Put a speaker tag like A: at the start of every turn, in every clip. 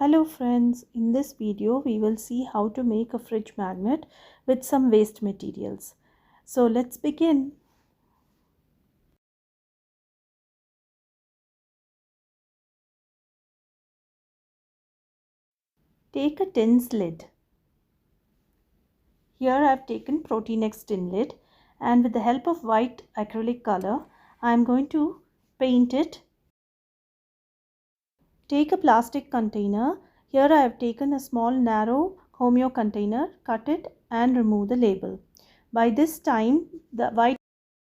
A: Hello friends, in this video we will see how to make a fridge magnet with some waste materials. So let's begin. Take a tin's lid. Here I have taken Protein X tin lid, and with the help of white acrylic color I am going to paint it. Take a plastic container. Here I have taken a small narrow Homeo container, cut it and remove the label. By this time the white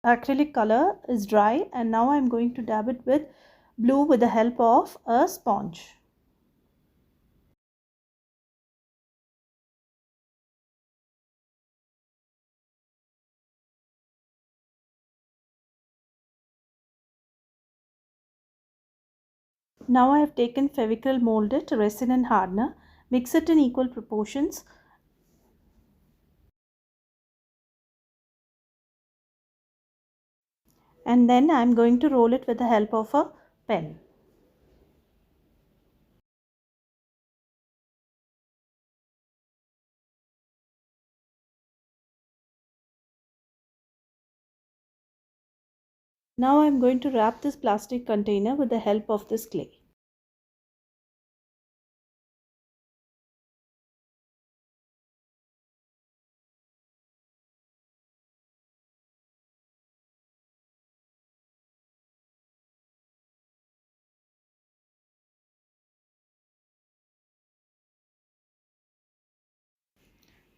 A: acrylic color is dry, and now I am going to dab it with blue with the help of a sponge. Now I have taken fevicryl mouldit, resin and hardener. Mix it in equal proportions. And then I am going to roll it with the help of a pen. Now I am going to wrap this plastic container with the help of this clay.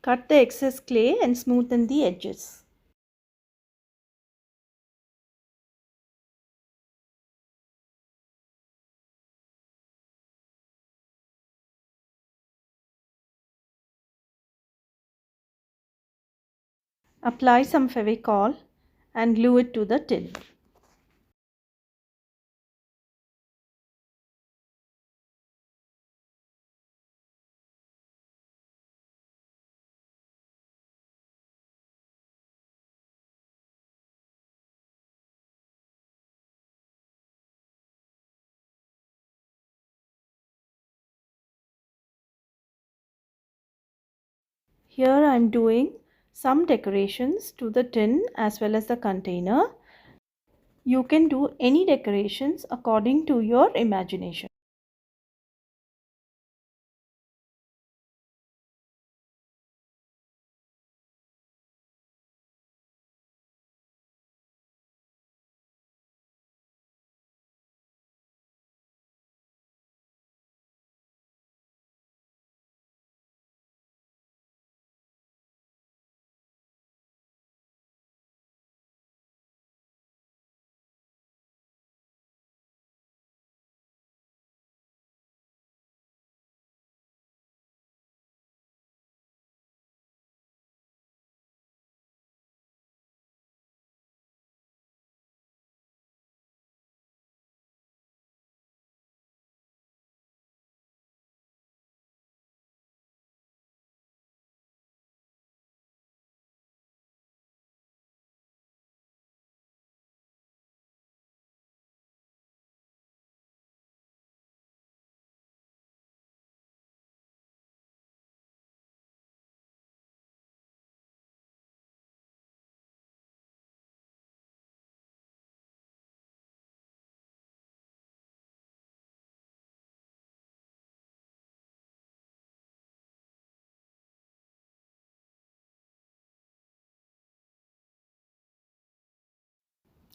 A: Cut the excess clay and smoothen the edges. Apply some fevicol and glue it to the tin. Here I am doing some decorations to the tin as well as the container. You can do any decorations according to your imagination.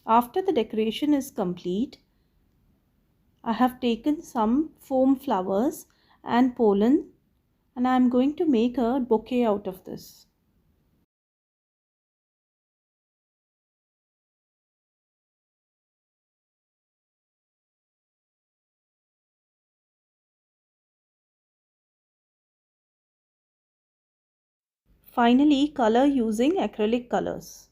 A: After the decoration is complete, I have taken some foam flowers and pollen, and I am going to make a bouquet out of this. Finally, color using acrylic colors.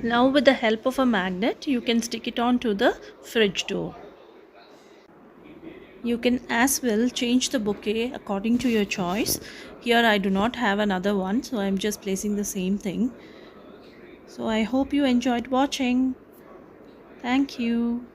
A: Now with the help of a magnet, you can stick it onto the fridge door. You can as well change the bouquet according to your choice. Here I do not have another one, so I'm just placing the same thing. So I hope you enjoyed watching. Thank you.